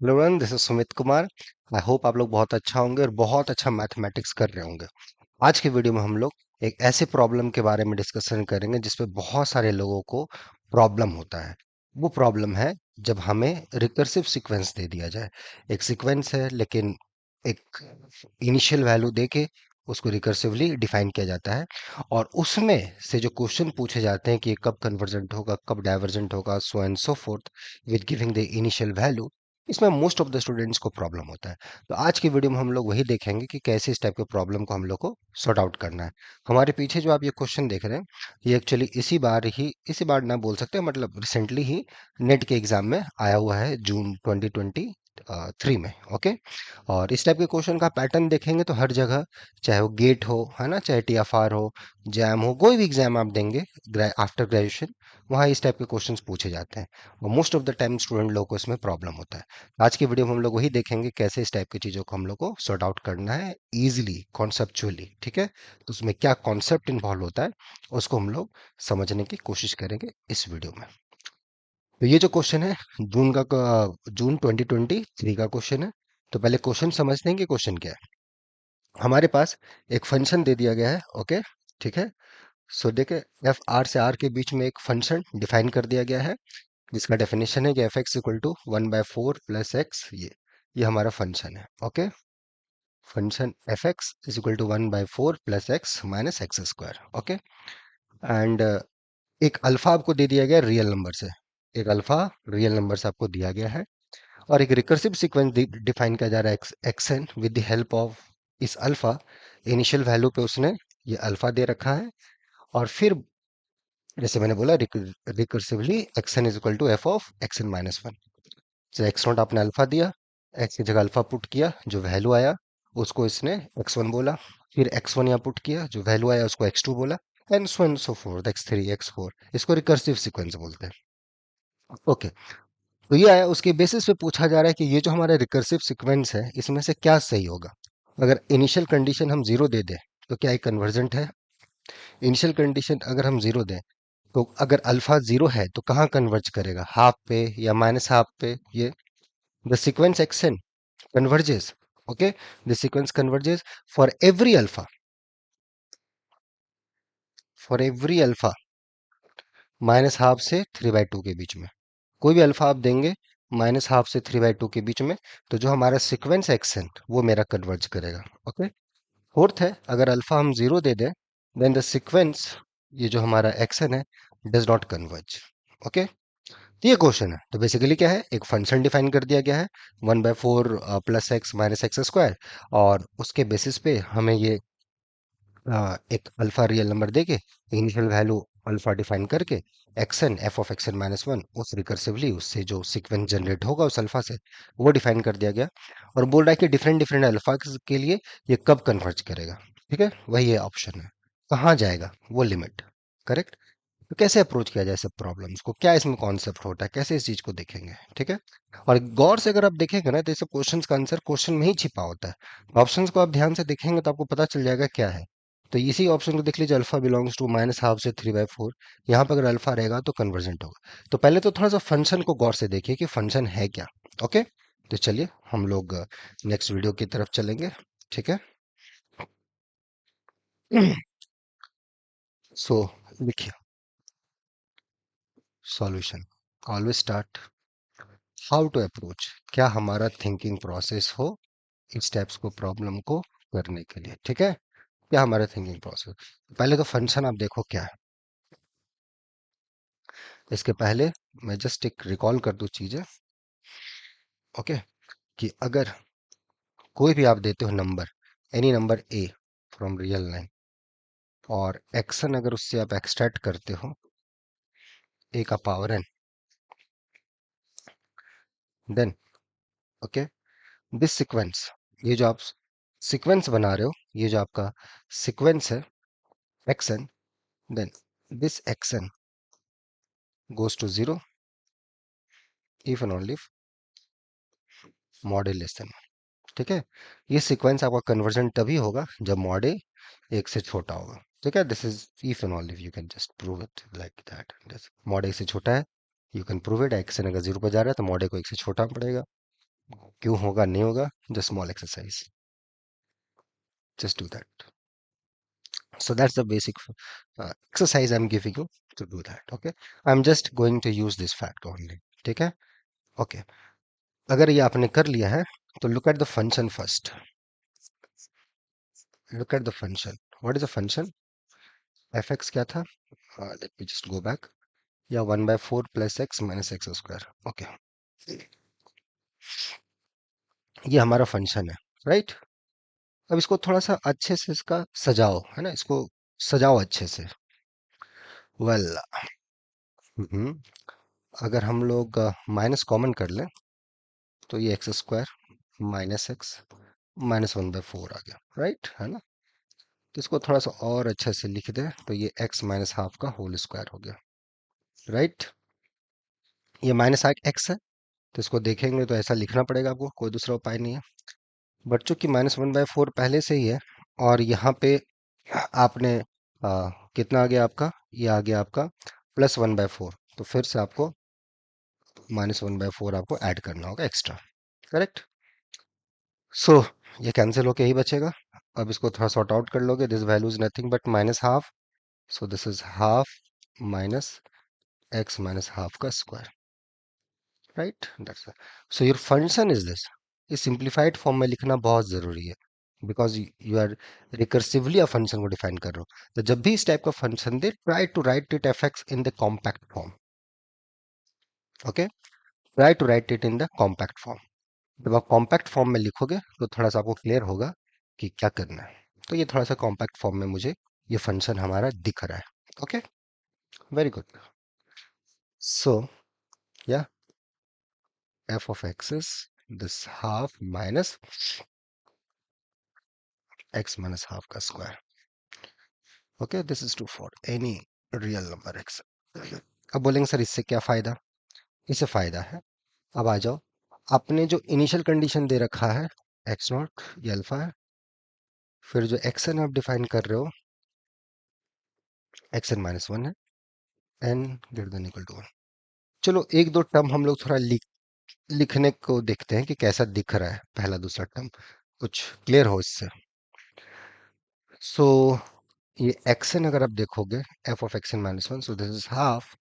Hello everyone, this is Sumit Kumar. I hope आप लोग बहुत अच्छा होंगे और बहुत अच्छा मैथमेटिक्स कर रहे होंगे। आज की वीडियो में हम लोग एक ऐसे प्रॉब्लम के बारे में डिस्कशन करेंगे जिसपे बहुत सारे लोगों को प्रॉब्लम होता है। वो प्रॉब्लम है जब हमें रिकर्सिव सीक्वेंस दे दिया जाए। एक सीक्वेंस है लेकिन एक इनिशियल वैल्यू देके उसको रिकर्सिवली डिफाइन किया जाता है और उसमें से जो क्वेश्चन पूछे जाते हैं कि ये कब कन्वर्जेंट होगा, कब डाइवर्जेंट होगा, so and so fourth with giving the initial value, इसमें मोस्ट ऑफ द स्टूडेंट्स को प्रॉब्लम होता है। तो आज की वीडियो में हम लोग वही देखेंगे कि कैसे इस टाइप के प्रॉब्लम को हम लोग को सॉर्ट आउट करना है। हमारे पीछे जो आप ये क्वेश्चन देख रहे हैं, ये एक्चुअली इसी बार ना बोल सकते हैं, मतलब रिसेंटली ही नेट के एग्जाम में आया हुआ है, जून 2023 में। ओके। और इस टाइप के क्वेश्चन का पैटर्न देखेंगे तो हर जगह, चाहे वो गेट हो, है ना, चाहे टीएफआर हो, जैम हो, कोई भी एग्जाम आप देंगे आफ्टर ग्रेजुएशन, वहाँ इस टाइप के क्वेश्चंस पूछे जाते हैं और most of the time student लोगों को इसमें प्रॉब्लम होता है। आज की वीडियो में हम लोग वही देखेंगे कैसे इस टाइप की चीज़ों को हम लोग को सॉर्ट आउट करना है इजीली, कॉन्सेप्चुअली। ठीक है, तो उसमें क्या कॉन्सेप्ट इन्वॉल्व होता है उसको हम लोग समझने की कोशिश करेंगे इस वीडियो में। तो ये जो क्वेश्चन है, जून 2023 का क्वेश्चन है। तो पहले क्वेश्चन समझते हैं कि क्वेश्चन क्या है। हमारे पास एक फंक्शन दे दिया गया है। ओके, ठीक है। सो देखे, एफ आर से आर के बीच में एक फंक्शन डिफाइन कर दिया गया है जिसका डेफिनेशन है कि F X equal to 1/4 plus X. ये हमारा फंक्शन है। Okay, function F X is equal to 1/4 plus X minus X square. Okay, and एक अल्फा आपको दे दिया गया रियल नंबर से। एक अल्फा रियल नंबर से आपको दिया गया है और एक रिकर्सिव सीक्वेंस डिफाइन किया जा रहा है X N with the help of इस अल्फा। इनिशियल वैल्यू पे उसने ये अल्फा दे रखा है और फिर जैसे मैंने बोला, recursively X N is equal to F of X N minus one. तो एक्स नॉट आपने अल्फा दिया, एक्स की जगह अल्फा पुट किया, जो वैल्यू आया उसको इसने एक्स वन बोला। फिर एक्स वन यहाँ पुट किया, जो वैल्यू आया उसको एक्स टू बोला, and so and so fourth, x three, x four. इसको रिकर्सिव सीक्वेंस बोलते हैं। ओके, तो ये आया, उसके बेसिस पे पूछा जा रहा है कि ये जो हमारा रिकर्सिव सीक्वेंस है इसमें से क्या सही होगा। अगर इनिशियल कंडीशन हम जीरो दे दें तो क्या ये कन्वर्जेंट है। इनिशियल कंडीशन अगर हम जीरो दें तो अगर अल्फा जीरो है तो कहाँ कन्वर्ज करेगा, हाफ पे या माइनस हाफ पे। ये the sequence action converges. Okay, the sequence converges for every alpha, for every alpha minus half से 3/2 के बीच में। कोई भी अल्फा आप देंगे माइनस हाफ से 3/2 के बीच में, तो जो हमारा सीक्वेंस एक्सन वो मेरा कन्वर्ज करेगा। ओके, फोर्थ है, अगर अल्फा हम जीरो दे दें देन द सीक्वेंस, ये जो हमारा एक्सन है, डज नॉट कन्वर्ज। ओके, तो ये क्वेश्चन है। तो बेसिकली क्या है, एक फंक्शन डिफाइन कर दिया गया है 1/4 plus X minus X square, और उसके बेसिस पे हमें ये एक अल्फा रियल नंबर देके इनिशियल वैल्यू अल्फा डिफाइन करके action F of action minus one, उस रिकर्सिवली उससे जो सीक्वेंस जनरेट होगा उस अल्फा से, वो डिफाइन कर दिया गया। और बोल रहा है कि डिफरेंट डिफरेंट अल्फा के लिए ये कब कन्वर्ज करेगा। ठीक है, वही ये ऑप्शन है, कहाँ जाएगा वो लिमिट। करेक्ट। तो कैसे अप्रोच किया जाए सब प्रॉब्लम्स को, क्या इसमें कॉन्सेप्ट होता है, कैसे इस चीज को देखेंगे। ठीक है, और गौर से अगर आप देखेंगे ना तो इस क्वेश्चंस का आंसर क्वेश्चन में ही छिपा होता है। ऑप्शंस को आप ध्यान से देखेंगे तो आपको पता चल जाएगा क्या है। तो इसी ऑप्शन को देख लीजिए, alpha belongs to minus half से 3/4। यहाँ पर अगर अल्फा रहेगा तो कन्वर्जेंट होगा। तो पहले तो थोड़ा सा फंक्शन को गौर से देखिए कि फंक्शन है क्या। ओके, तो चलिए हम लोग नेक्स्ट वीडियो की तरफ चलेंगे। ठीक है। सो लिखिए solution. Always start how to approach, क्या हमारा थिंकिंग प्रोसेस हो इस टाइप्स को प्रॉब्लम को करने के लिए। ठीक है, क्या हमारा थिंकिंग प्रोसेस। पहले तो फंक्शन आप देखो क्या है। इसके पहले मैं जस्ट एक रिकॉल कर दूं चीजें। ओके, कि अगर कोई भी आप देते हो number, any number A from real line, और एक्शन अगर उससे आप एक्सट्रैक्ट करते हो ए का power N, then okay, this sequence, ये जो आप सीक्वेंस बना रहे हो, ये जो आपका सीक्वेंस है X N, then this X N goes to zero if and only mod A less than. ठीक है, ये सीक्वेंस आपका कन्वर्जन तभी होगा जब मॉड ए एक से छोटा होगा। ठीक है, this is if and only, you can just prove it like that. Mod a से छोटा है, you can prove it. Action अगर जीरो पर जा रहा है तो मॉड ए को एक से छोटा पड़ेगा। क्यों होगा नहीं होगा? Just small exercise, just do that. So that's the basic exercise I'm giving you to do that. Okay, I'm just going to use this fact only. ठीक है? Okay, अगर ये आपने कर लिया है तो look at the function first. Look at the function. What is the function? fx क्या था? Let me just go back. Yeah, 1/4 plus x minus x square. Okay, ये हमारा फंक्शन है, राइट? अब इसको थोड़ा सा अच्छे से इसका सजाओ, है ना, इसको सजाओ अच्छे से। वेल, अगर हम लोग माइनस कॉमन कर लें तो ये x square minus x minus 1/4 आ गया, राइट, है ना? तो इसको थोड़ा सा और अच्छे से लिख दें तो ये एक्स माइनस हाफ का होल स्क्वायर हो गया, राइट? ये माइनस एक्स है तो इसको देखेंगे तो ऐसा लिखना पड़ेगा आपको, कोई दूसरा उपाय नहीं है। बट चूंकि -1/4 पहले से ही है और यहाँ पे आपने कितना आ गया आपका, ये आ गया आपका +1/4, तो फिर से आपको -1/4 आपको ऐड करना होगा एक्स्ट्रा, करेक्ट? सो ये कैंसिल होके ही बचेगा। अब इसको थोड़ा सॉर्ट आउट कर लोगे, this value is nothing but minus half, so this is half minus x minus half का square, right? That's so your function is this. ये सिंप्लीफाइड फॉर्म में लिखना बहुत जरूरी है because you are recursively a function को define कर रहे हो। तो जब भी इस टाइप का फंक्शन दे, try to write it f x in the compact form. Okay, try to write it in the compact form. जब आप कॉम्पैक्ट फॉर्म में लिखोगे तो थोड़ा सा आपको क्लियर होगा कि क्या करना है। तो ये थोड़ा सा कॉम्पैक्ट फॉर्म में मुझे ये फंक्शन हमारा दिख रहा है। Okay, very good. सो या f of x is this half minus x minus half का square. Okay, this is true for any real number x. अब बोलेंगे सर इससे क्या फायदा? इससे फायदा है, अब आ जाओ, आपने जो इनिशियल कंडीशन दे रखा है एक्स नॉट, ये अल्फा है, फिर जो एक्स एन आप डिफाइन कर रहे हो एक्स एन -1 है, N greater than equal to 1। चलो एक दो टर्म हम लोग थोड़ा लिखने को देखते हैं कि कैसा दिख रहा है पहला दूसरा टर्म, कुछ क्लियर हो इससे। सो ये एक्स एन अगर आप देखोगे, F of X N -1, so this is half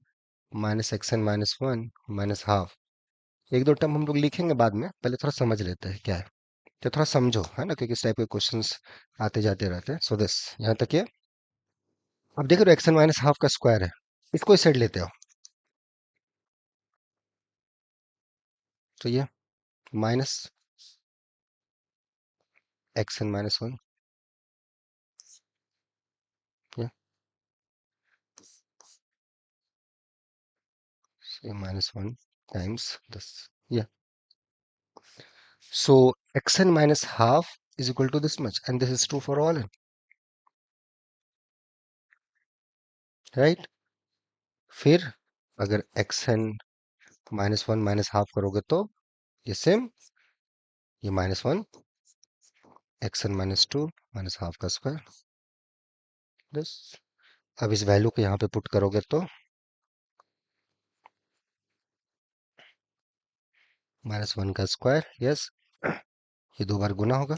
minus X N -1 minus half. एक दो टर्म हम लोग लिखेंगे बाद में, पहले थोड़ा समझ लेते हैं क्या है, तो थोड़ा समझो, है ना, क्योंकि इस टाइप के क्वेश्चंस आते जाते रहते हैं। सो दिस यहाँ तक ये, अब देख रहे हो एक्स एन माइनस हाफ का स्क्वायर है, इसको इस साइड लेते हो तो ये माइनस एक्स एन -1, ये -1 टाइम्स दिस, ये so xn minus half is equal to this much and this is true for all n, right? फिर अगर xn -1 माइनस हाफ करोगे तो ये सेम, ये -1 xn -2 माइनस हाफ का स्क्वायर, दिस। अब इस वैल्यू को यहाँ पे पुट करोगे तो -1 का स्क्वायर, यस, ये दो बार गुना होगा।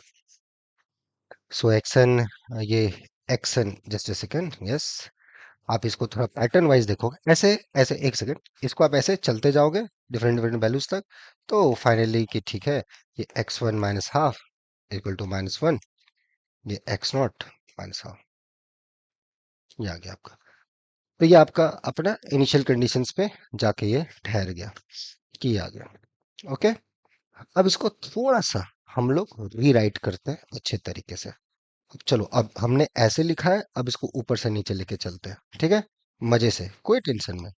सो xn, ये xn, just a second, yes, आप इसको थोड़ा पैटर्न वाइज देखोगे, ऐसे ऐसे, एक सेकेंड, इसको आप ऐसे चलते जाओगे डिफरेंट डिफरेंट वैल्यूज तक, तो फाइनली कि ठीक है, ये x1 minus half equal to -1, ये x0 माइनस हाफ, ये आ गया आपका। तो ये आपका अपना इनिशियल कंडीशंस पे जाके ये ठहर गया कि ये आ गया। ओके, अब इसको थोड़ा सा हम लोग रीराइट करते हैं अच्छे तरीके से। अब चलो, अब हमने ऐसे लिखा है, अब इसको ऊपर से नीचे लेके चलते हैं, ठीक है, मजे से, कोई टेंशन नहीं।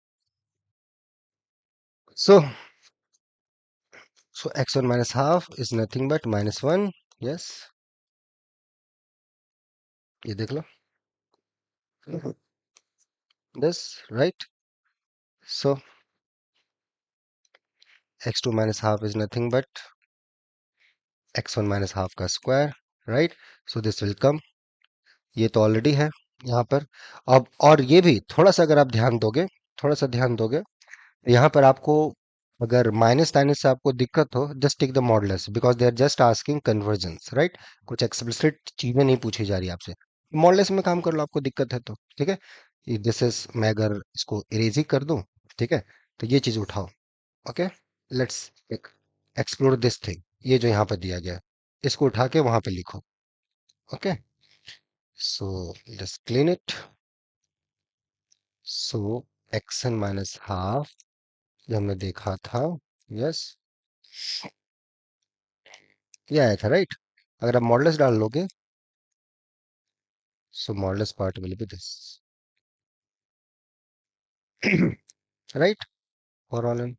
सो So x1 minus half is nothing but -1. Yes, ये देख लो, this, right? So x2 minus half is nothing but x1 minus half का square, right? So this will come, ये तो ऑलरेडी है यहाँ पर। अब और ये भी थोड़ा सा अगर आप ध्यान दोगे, थोड़ा सा ध्यान दोगे, यहाँ पर आपको अगर माइनस टाइनस से आपको दिक्कत हो, just take the modulus because they are just asking convergence, right? कुछ एक्सप्लिसिट चीजें नहीं पूछी जा रही आपसे। मॉडुलस में काम कर लो, आपको दिक्कत है तो ठीक है। दिस इज, मैं अगर इसको इरेज ही कर दूं, ठीक है, तो ये चीज उठाओ। Okay, let's explore this thing. ये जो यहाँ पे दिया गया है, इसको उठा के वहां पे लिखो। Okay, so just clean it. So X N minus half, जो हमने देखा था, यस, ये आया था, राइट? अगर आप मॉडुलस डाल लोगे, so modulus part will be this, right? For all n,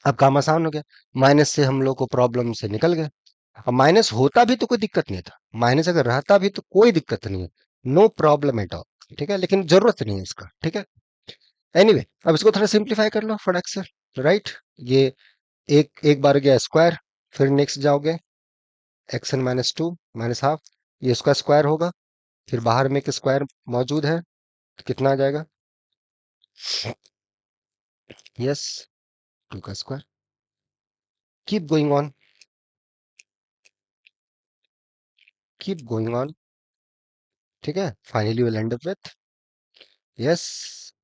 अब काम आसान हो गया। माइनस से हम लोग को प्रॉब्लम से निकल गए। अब माइनस होता भी तो कोई दिक्कत नहीं था, माइनस अगर रहता भी तो कोई दिक्कत नहीं है, नो प्रॉब्लम एट ऑल, ठीक है, लेकिन जरूरत नहीं है इसका, ठीक है। एनीवे अब इसको थोड़ा सिंप्लीफाई कर लो फटाक से, राइट? ये एक एक बार गया स्क्वायर, फिर नेक्स्ट जाओगे X N minus two minus half, ये इसका स्क्वायर होगा, फिर बाहर में एक स्क्वायर मौजूद है, तो कितना आ जाएगा? यस, टू का square. Keep going on, keep going on, ठीक है। Finally will end up with, yes,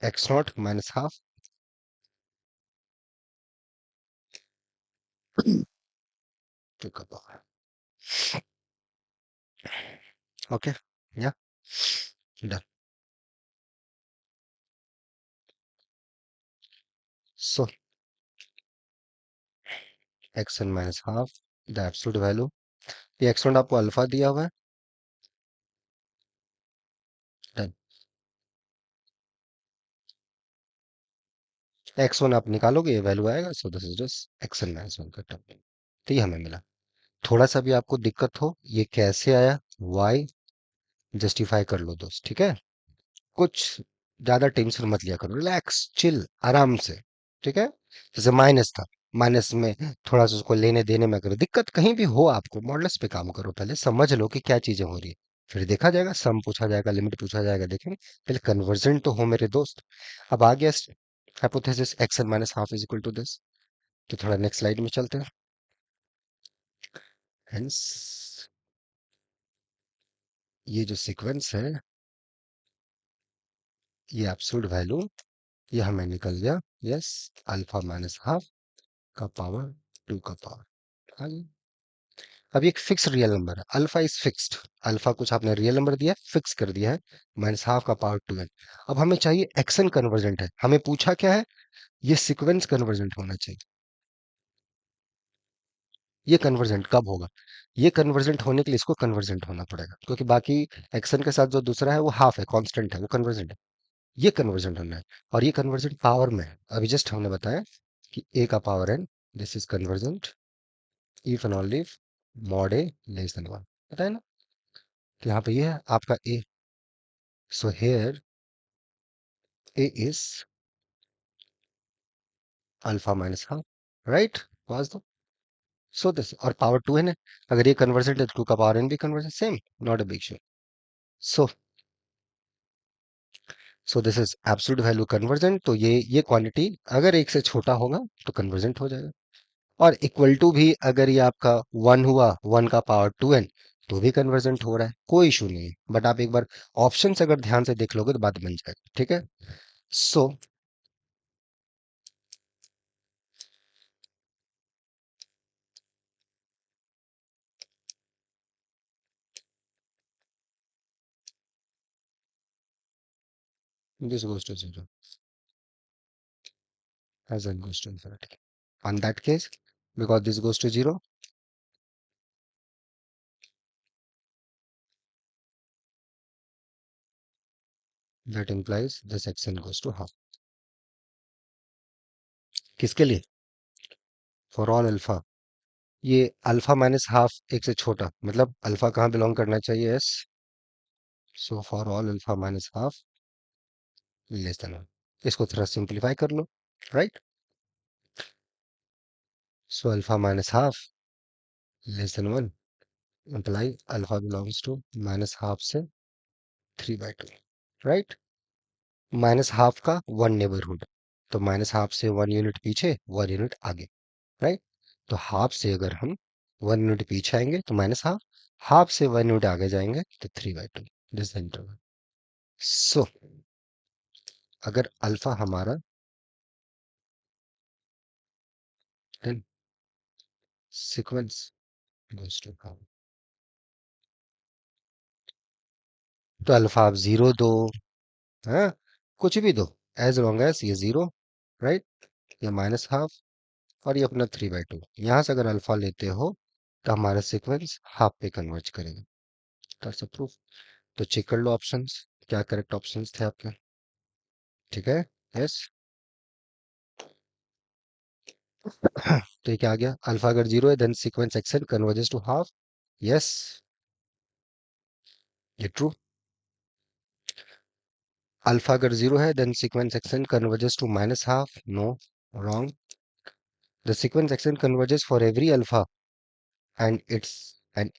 X not minus half, two का पावर। ओके, या done. So X N minus half, the absolute value, ये X not आपको alpha दिया हुआ है, done. X one आप निकालोगे, ये वैल्यू आएगा, so this is just X N minus one का टर्म, तो ये हमें मिला। थोड़ा सा भी आपको दिक्कत हो, ये कैसे आया, वाई, जस्टिफाई कर लो दोस्त, ठीक है। कुछ ज्यादा टेंशन मत लिया करो, रिलैक्स चिल आराम से, ठीक है। जैसे माइनस था, माइनस में थोड़ा सा उसको लेने देने में करो, दिक्कत कहीं भी हो आपको मॉडल्स पे काम करो, पहले समझ लो कि क्या चीजें हो रही है, फिर देखा जाएगा, सम पूछा जाएगा, लिमिट पूछा जाएगा, देखेंगे। पहले कन्वर्जेंट तो हो मेरे दोस्त। अब आ गया hypothesis X N minus half is equal to this, तो थोड़ा नेक्स्ट स्लाइड में चलते हैं। हेंस ये जो सीक्वेंस है, ये एब्सोल्यूट वैल्यू, ये हमें निकल गया, यस, अल्फा माइनस हाफ का पावर टू का पावर। आगे अब ये एक फिक्स रियल नंबर है, अल्फा इज फिक्स्ड, अल्फा कुछ आपने रियल नंबर दिया है, फिक्स कर दिया है, माइनस हाफ का पावर टू है। अब हमें चाहिए एक्सन कन्वर्जेंट है, हमें पूछा क्या है, ये सीक्वेंस कन्वर्जेंट होना चाहिए। ये कन्वर्जेंट कब होगा? ये कन्वर्जेंट होने के लिए इसको कन्वर्जेंट होना पड़ेगा, क्योंकि बाकी एक्सन के साथ जो दूसरा है वो हाफ है, कांस्टेंट है, वो कन्वर्जेंट है। ये कन्वर्जेंट होना है, और ये कन्वर्जेंट पावर में है, अभी जस्ट हमने बताया कि ए का power n, this is convergent if and only if mod A less than one, पता है ना? तो यहाँ पे ये है आपका a, so here a is alpha minus half, right? Was दो, सो दिस, और पावर टू एन है, अगर ये कन्वर्जेंट है तो टू का पावर एन भी convergent, same, not a big show. So so this is absolute value convergent, तो ये क्वांटिटी अगर एक से छोटा होगा तो कन्वर्जेंट हो जाएगा, और इक्वल टू भी अगर ये आपका वन हुआ, वन का पावर टू एन, तो भी कन्वर्जेंट हो रहा है, कोई इशू नहीं है। बट आप एक बार ऑप्शंस अगर ध्यान से देख लोगे तो बात बन जाएगी, ठीक है। So this goes to zero as n goes to infinity. On that case, because this goes to zero, that implies this xn goes to half। किसके लिए? फॉर ऑल अल्फा, ये अल्फा माइनस हाफ एक से छोटा, मतलब alpha कहाँ belong करना चाहिए, एस, so for all alpha minus half less than one. इसको थोड़ा सिंप्लीफाई कर लो, right? So alpha minus half less than one, imply alpha belongs to minus half से three by two, right? Minus half का one neighbourhood, तो minus half से 1 unit पीछे 1 unit आगे, राइट। तो हाफ से अगर हम 1 यूनिट पीछे आएंगे तो माइनस हाफ, हाफ से 1 यूनिट आगे जाएंगे तो 3/2, दिस इंटरवल। सो अगर अल्फा हमारा, then sequence goes to half. तो अल्फा आप 0 दो, हाँ, कुछ भी दो, एज लॉन्ग एज ये 0, राइट, ये माइनस हाफ, और ये अपना 3/2। यहाँ से अगर अल्फा लेते हो तो हमारा सीक्वेंस हाफ पे कन्वर्ज करेगा। That's a proof. तो चेक कर लो ऑप्शंस, क्या करेक्ट ऑप्शंस थे आपके। ठीक है, यस। तो ये क्या आ गया, अल्फा अगर 0 है then sequence X N converges to half, yes, ये ट्रू। अल्फा अगर 0 है then sequence X N converges to minus half, no, wrong. The sequence X N converges for every alpha and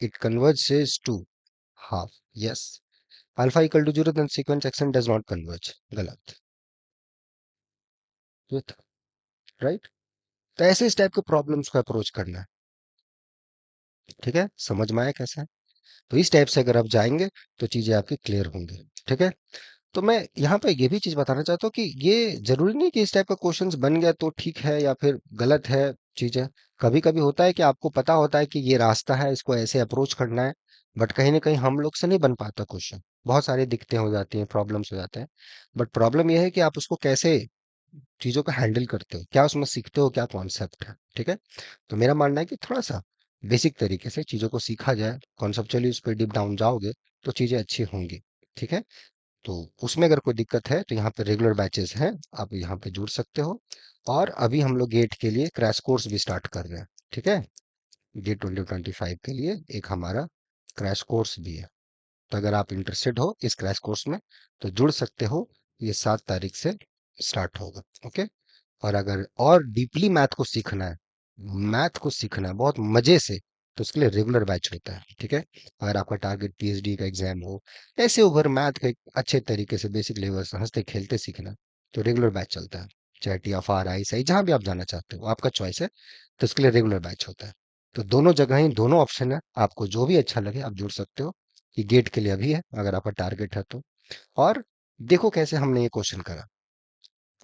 it converges to half, yes. Alpha equal to 0 then sequence action does not converge, गलत, right. तो ऐसे इस type के problems को approach करना है। ठीक है, समझ में आया कैसे है? तो इस टाइप से अगर आप जाएंगे तो चीजें आपकी क्लियर होंगी। ठीक है। तो मैं यहाँ पे ये भी चीज बताना चाहता हूँ कि ये जरूरी नहीं कि इस टाइप का क्वेश्चंस बन गया तो ठीक है या फिर गलत है चीजें। कभी कभी होता है कि आपको पता होता है कि ये रास्ता है, इसको ऐसे अप्रोच करना है, बट कहीं ना कहीं हम लोग से नहीं बन पाता क्वेश्चन। बहुत सारी दिक्कतें हो जाती हैं, प्रॉब्लम्स हो जाते हैं। बट प्रॉब्लम यह है कि आप उसको कैसे चीजों को हैंडल करते हो, क्या उसमें सीखते हो, क्या कॉन्सेप्ट है। ठीक है। तो मेरा मानना है कि थोड़ा सा बेसिक तरीके से चीजों को सीखा जाए, कॉन्सेप्चुअली उस पर डीप डाउन जाओगे तो चीजें अच्छी होंगी। ठीक है। तो उसमें अगर कोई दिक्कत है तो यहाँ पे रेगुलर बैचेस हैं, आप यहाँ पे जुड़ सकते हो। और अभी हम लोग गेट के लिए क्रैश कोर्स भी स्टार्ट कर रहे हैं। ठीक है। गेट 2025 के लिए एक हमारा क्रैश कोर्स भी है। तो अगर आप इंटरेस्टेड हो इस क्रैश कोर्स में तो जुड़ सकते हो। ये 7 तारीख से स्टार्ट होगा। ओके। और अगर और डीपली मैथ को सीखना है बहुत मजे से, तो उसके लिए रेगुलर बैच होता है। ठीक है। अगर आपका टारगेट पीएचडी का एग्जाम हो, ऐसे ओवर मैथ का एक अच्छे तरीके से बेसिक लेवल से हंसते खेलते सीखना है, तो रेगुलर बैच चलता है। चाहे टीएफआर आई सही जहां भी आप जाना चाहते हो, आपका चॉइस है। तो उसके लिए रेगुलर बैच होता है। तो दोनों जगह ही दोनों ऑप्शन है, आपको जो भी अच्छा लगे आप जुड़ सकते हो। ये गेट के लिए अभी है अगर आपका टारगेट है तो। और देखो कैसे हमने ये क्वेश्चन करा,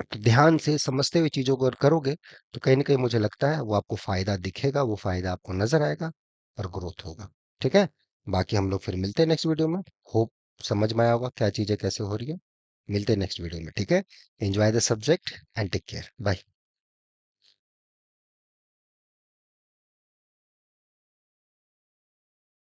तो ध्यान से समझते हुए चीजों को अगर करोगे तो कहीं ना कहीं मुझे लगता है वो आपको फायदा दिखेगा, वो फायदा आपको नजर आएगा और ग्रोथ होगा। ठीक है। बाकी हम लोग फिर मिलते हैं नेक्स्ट वीडियो में। होप समझ में आया होगा क्या चीजें कैसे हो रही है। मिलते हैं नेक्स्ट वीडियो में। ठीक है। Enjoy the subject and take care, bye.